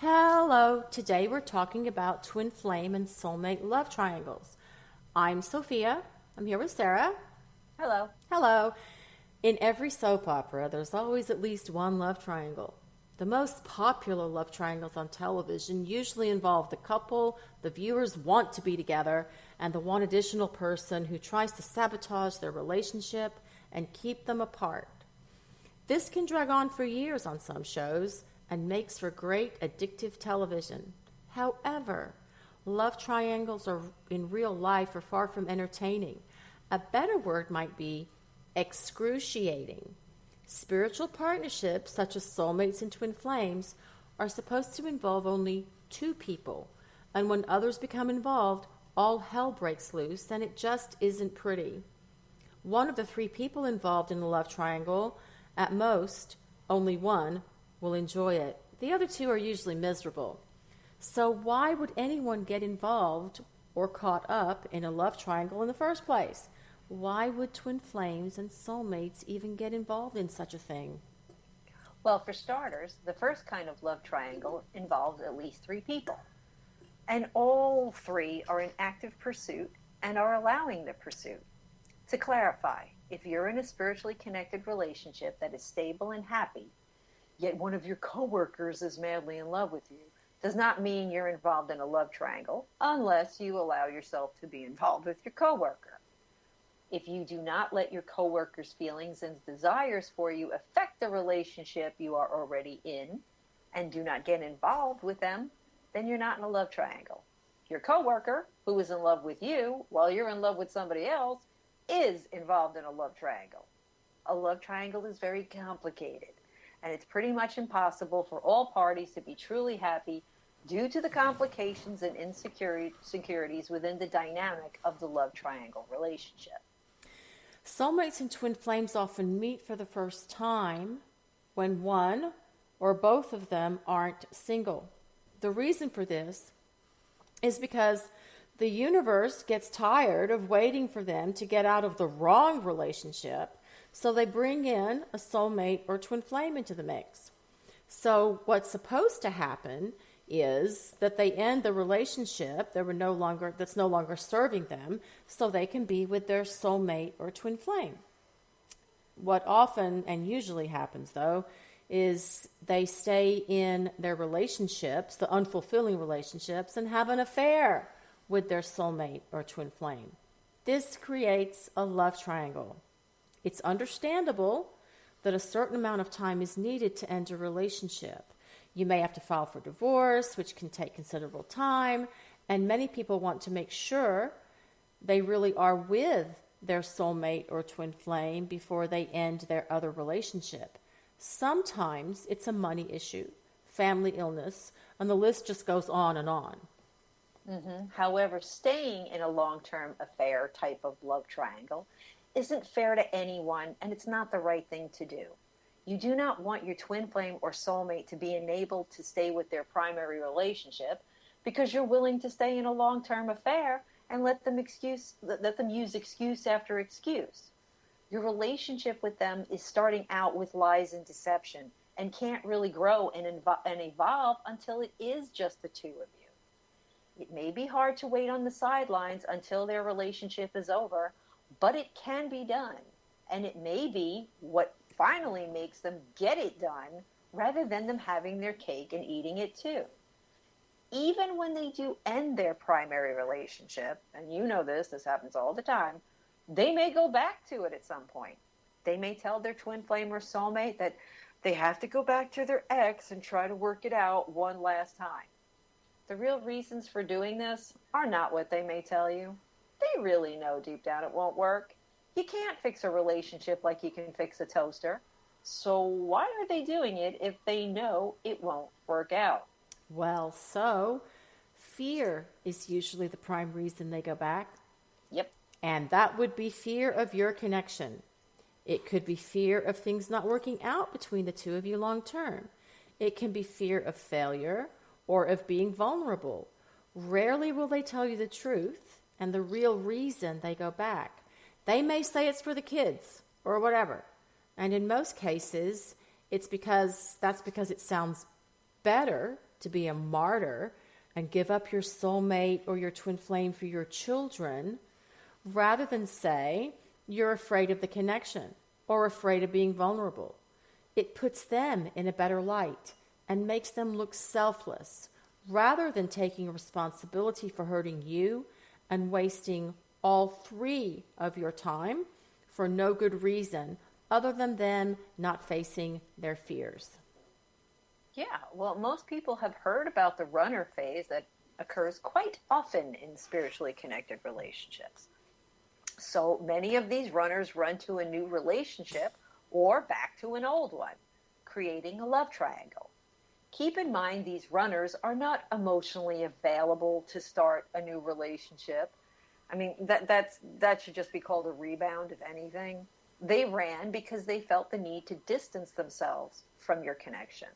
Hello, today we're talking about twin flame and soulmate love triangles. I'm Sophia. I'm here with Sarah. Hello. Hello. In every soap opera, there's always at least one love triangle. The most popular love triangles on television usually involve the couple the viewers want to be together and the one additional person who tries to sabotage their relationship and keep them apart. This can drag on for years on some shows and makes for great addictive television. However, love triangles in real life are far from entertaining. A better word might be excruciating. Spiritual partnerships, such as soulmates and twin flames, are supposed to involve only two people, and when others become involved, all hell breaks loose, and it just isn't pretty. One of the three people involved in the love triangle, at most, only one, will enjoy it. The other two are usually miserable. So why would anyone get involved or caught up in a love triangle in the first place? Why would twin flames and soulmates even get involved in such a thing? Well, for starters, the first kind of love triangle involves at least three people. And all three are in active pursuit and are allowing the pursuit. To clarify, if you're in a spiritually connected relationship that is stable and happy, yet one of your coworkers is madly in love with you, does not mean you're involved in a love triangle unless you allow yourself to be involved with your coworker. If you do not let your coworker's feelings and desires for you affect the relationship you are already in and do not get involved with them, then you're not in a love triangle. Your coworker, who is in love with you while you're in love with somebody else, is involved in a love triangle. A love triangle is very complicated, and it's pretty much impossible for all parties to be truly happy due to the complications and insecurities within the dynamic of the love triangle relationship. Soulmates and twin flames often meet for the first time when one or both of them aren't single. The reason for this is because the universe gets tired of waiting for them to get out of the wrong relationship, so they bring in a soulmate or twin flame into the mix. So what's supposed to happen is that they end the relationship that's no longer serving them, so they can be with their soulmate or twin flame. What often and usually happens, though, is they stay in their relationships, the unfulfilling relationships, and have an affair with their soulmate or twin flame. This creates a love triangle. It's understandable that a certain amount of time is needed to end a relationship. You may have to file for divorce, which can take considerable time, and many people want to make sure they really are with their soulmate or twin flame before they end their other relationship. Sometimes it's a money issue, family illness, and the list just goes on and on. However, staying in a long-term affair type of love triangle isn't fair to anyone, and it's not the right thing to do. You do not want your twin flame or soulmate to be enabled to stay with their primary relationship because you're willing to stay in a long-term affair and let them use excuse after excuse. Your relationship with them is starting out with lies and deception and can't really grow and evolve until it is just the two of you. It may be hard to wait on the sidelines until their relationship is over, but it can be done, and it may be what finally makes them get it done rather than them having their cake and eating it too. Even when they do end their primary relationship, and you know this happens all the time, they may go back to it at some point. They may tell their twin flame or soulmate that they have to go back to their ex and try to work it out one last time. The real reasons for doing this are not what they may tell you. They really know deep down it won't work. You can't fix a relationship like you can fix a toaster. So why are they doing it if they know it won't work out? Well, so fear is usually the prime reason they go back. Yep. And that would be fear of your connection. It could be fear of things not working out between the two of you long term. It can be fear of failure or of being vulnerable. Rarely will they tell you the truth and the real reason they go back. They may say it's for the kids or whatever. And in most cases, that's because it sounds better to be a martyr and give up your soulmate or your twin flame for your children, rather than say you're afraid of the connection or afraid of being vulnerable. It puts them in a better light and makes them look selfless, rather than taking responsibility for hurting you and wasting all 3 of your time for no good reason other than them not facing their fears. Yeah, well, most people have heard about the runner phase that occurs quite often in spiritually connected relationships. So many of these runners run to a new relationship or back to an old one, creating a love triangle. Keep in mind these runners are not emotionally available to start a new relationship. I mean, that should just be called a rebound, if anything. They ran because they felt the need to distance themselves from your connection.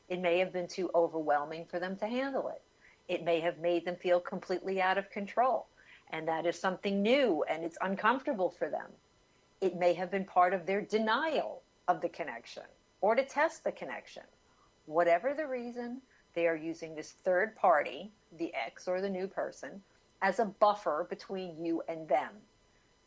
It may have been too overwhelming for them to handle it. It may have made them feel completely out of control, and that is something new and it's uncomfortable for them. It may have been part of their denial of the connection or to test the connection. Whatever the reason, they are using this third party, the ex or the new person, as a buffer between you and them.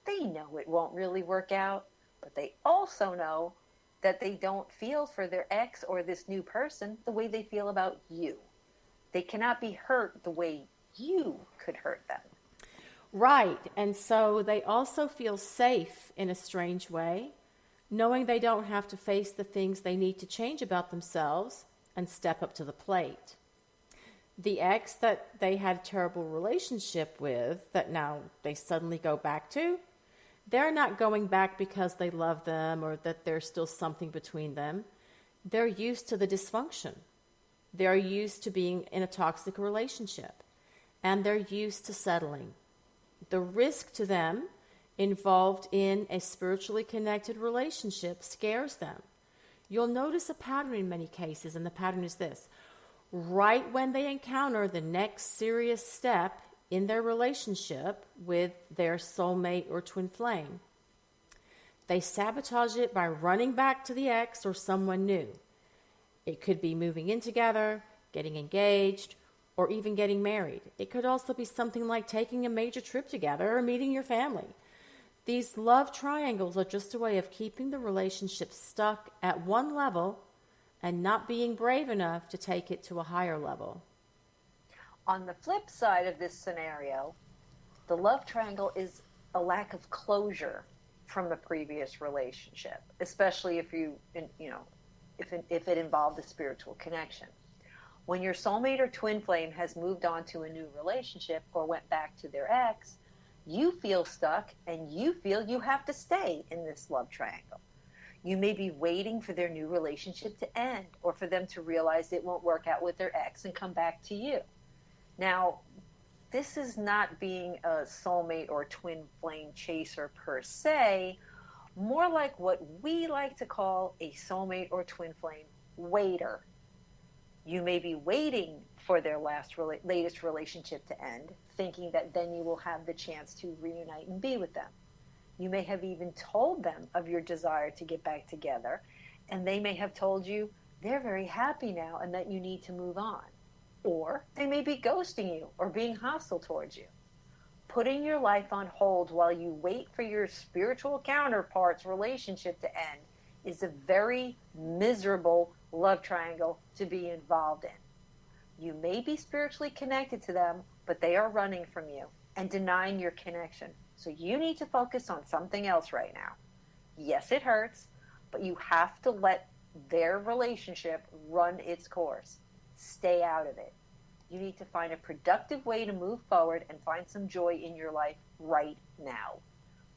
They know it won't really work out, but they also know that they don't feel for their ex or this new person the way they feel about you. They cannot be hurt the way you could hurt them. Right, and so they also feel safe in a strange way, knowing they don't have to face the things they need to change about themselves and step up to the plate. The ex that they had a terrible relationship with that now they suddenly go back to, they're not going back because they love them or that there's still something between them. They're used to the dysfunction. They're used to being in a toxic relationship, and they're used to settling. The risk to them involved in a spiritually connected relationship scares them. You'll notice a pattern in many cases, and the pattern is this. Right when they encounter the next serious step in their relationship with their soulmate or twin flame, they sabotage it by running back to the ex or someone new. It could be moving in together, getting engaged, or even getting married. It could also be something like taking a major trip together or meeting your family. These love triangles are just a way of keeping the relationship stuck at one level and not being brave enough to take it to a higher level. On the flip side of this scenario, the love triangle is a lack of closure from a previous relationship, especially if if it involved a spiritual connection. When your soulmate or twin flame has moved on to a new relationship or went back to their ex, you feel stuck and you feel you have to stay in this love triangle. You may be waiting for their new relationship to end or for them to realize it won't work out with their ex and come back to you. Now, this is not being a soulmate or twin flame chaser per se, more like what we like to call a soulmate or twin flame waiter. You may be waiting for their latest relationship to end, thinking that then you will have the chance to reunite and be with them. You may have even told them of your desire to get back together, and they may have told you they're very happy now and that you need to move on. Or they may be ghosting you or being hostile towards you. Putting your life on hold while you wait for your spiritual counterpart's relationship to end is a very miserable love triangle to be involved in. You may be spiritually connected to them, but they are running from you and denying your connection. So you need to focus on something else right now. Yes, it hurts, but you have to let their relationship run its course. Stay out of it. You need to find a productive way to move forward and find some joy in your life right now.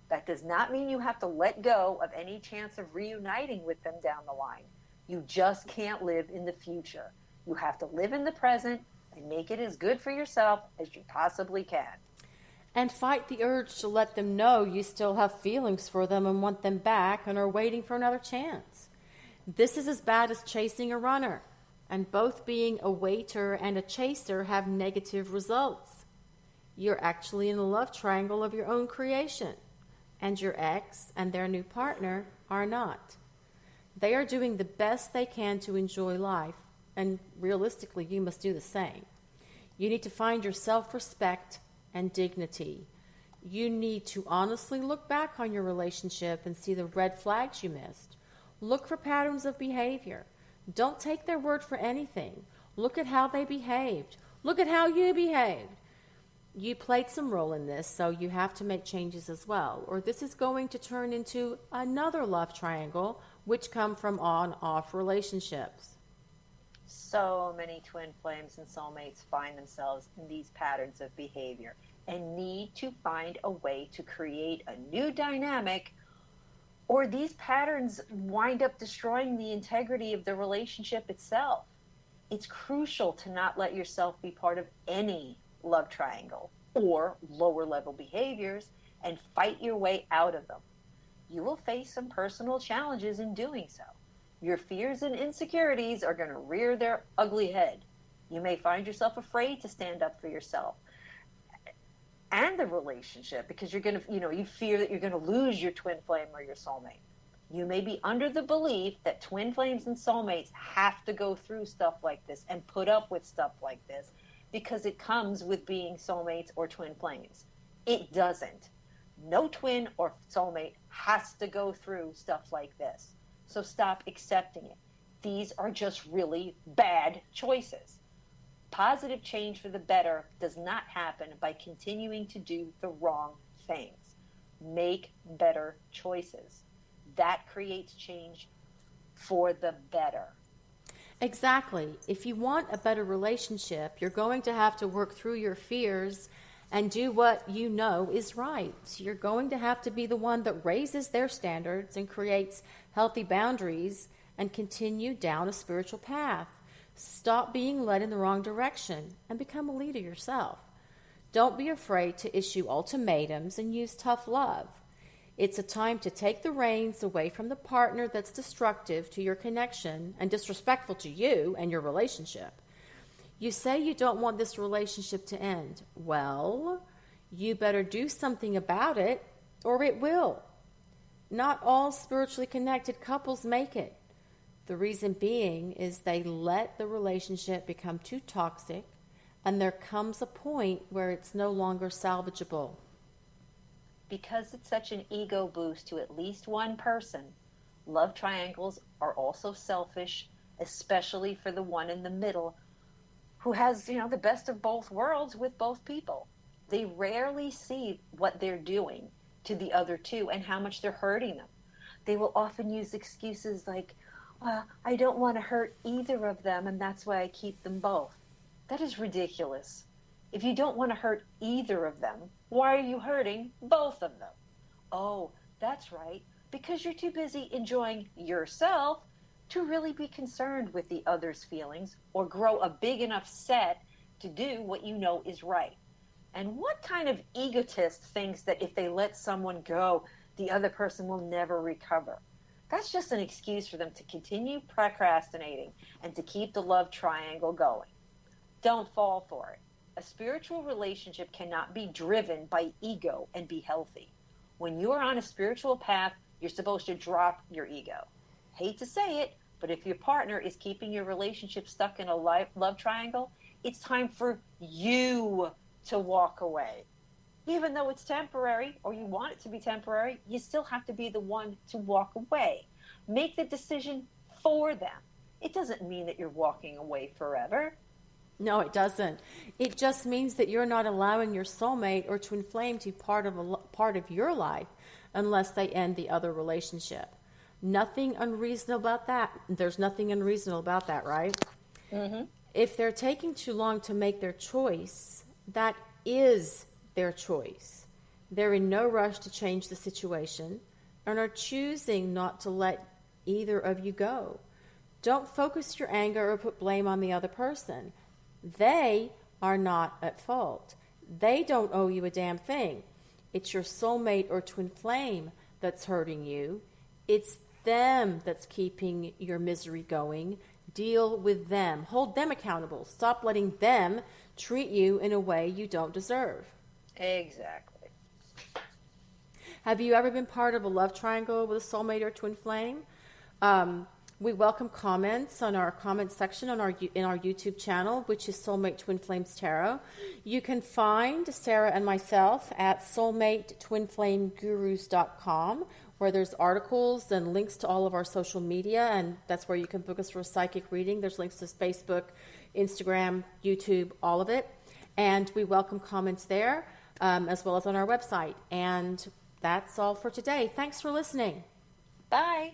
That does not mean you have to let go of any chance of reuniting with them down the line. You just can't live in the future. You have to live in the present and make it as good for yourself as you possibly can. And fight the urge to let them know you still have feelings for them and want them back and are waiting for another chance. This is as bad as chasing a runner, and both being a waiter and a chaser have negative results. You're actually in the love triangle of your own creation, and your ex and their new partner are not. They are doing the best they can to enjoy life, and realistically, you must do the same. You need to find your self-respect and dignity. You need to honestly look back on your relationship and see the red flags you missed. Look for patterns of behavior. Don't take their word for anything. Look at how they behaved. Look at how you behaved. You played some role in this, so you have to make changes as well. Or this is going to turn into another love triangle, which come from on-off relationships. So many twin flames and soulmates find themselves in these patterns of behavior and need to find a way to create a new dynamic, or these patterns wind up destroying the integrity of the relationship itself. It's crucial to not let yourself be part of any love triangle or lower level behaviors and fight your way out of them. You will face some personal challenges in doing so. Your fears and insecurities are going to rear their ugly head. You may find yourself afraid to stand up for yourself and the relationship because you're going to, you fear that you're going to lose your twin flame or your soulmate. You may be under the belief that twin flames and soulmates have to go through stuff like this and put up with stuff like this because it comes with being soulmates or twin flames. It doesn't. No twin or soulmate has to go through stuff like this. So stop accepting it. These are just really bad choices. Positive change for the better does not happen by continuing to do the wrong things. Make better choices. That creates change for the better. Exactly. If you want a better relationship, you're going to have to work through your fears and do what you know is right. You're going to have to be the one that raises their standards and creates healthy boundaries and continue down a spiritual path. Stop being led in the wrong direction and become a leader yourself. Don't be afraid to issue ultimatums and use tough love. It's a time to take the reins away from the partner that's destructive to your connection and disrespectful to you and your relationship. You say you don't want this relationship to end. Well, you better do something about it or it will. Not all spiritually connected couples make it. The reason being is they let the relationship become too toxic, and there comes a point where it's no longer salvageable. Because it's such an ego boost to at least one person, love triangles are also selfish, especially for the one in the middle who has, the best of both worlds with both people. They rarely see what they're doing to the other two and how much they're hurting them. They will often use excuses like, I don't want to hurt either of them, and that's why I keep them both. That is ridiculous. If you don't want to hurt either of them, why are you hurting both of them? Oh, that's right, because you're too busy enjoying yourself to really be concerned with the other's feelings or grow a big enough set to do what you know is right. And what kind of egotist thinks that if they let someone go, the other person will never recover? That's just an excuse for them to continue procrastinating and to keep the love triangle going. Don't fall for it. A spiritual relationship cannot be driven by ego and be healthy. When you are on a spiritual path, you're supposed to drop your ego. Hate to say it, but if your partner is keeping your relationship stuck in a love triangle, it's time for you to walk away. Even though it's temporary, or you want it to be temporary, you still have to be the one to walk away. Make the decision for them. It doesn't mean that you're walking away forever. No, it doesn't. It just means that you're not allowing your soulmate or twin flame to be part of your life unless they end the other relationship. Nothing unreasonable about that. There's nothing unreasonable about that, right? Mm-hmm. If they're taking too long to make their choice, that is their choice. They're in no rush to change the situation and are choosing not to let either of you go. Don't focus your anger or put blame on the other person. They are not at fault. They don't owe you a damn thing. It's your soulmate or twin flame that's hurting you. It's them that's keeping your misery going. Deal with them. Hold them accountable. Stop letting them treat you in a way you don't deserve. Exactly. Have you ever been part of a love triangle with a soulmate or twin flame? We welcome comments on our comment section on in our YouTube channel, which is Soulmate Twin Flames Tarot. You can find Sarah and myself at soulmatetwinflamegurus.com, where there's articles and links to all of our social media, and that's where you can book us for a psychic reading. There's links to Facebook, Instagram, YouTube, all of it. And we welcome comments there, as well as on our website. And that's all for today. Thanks for listening. Bye.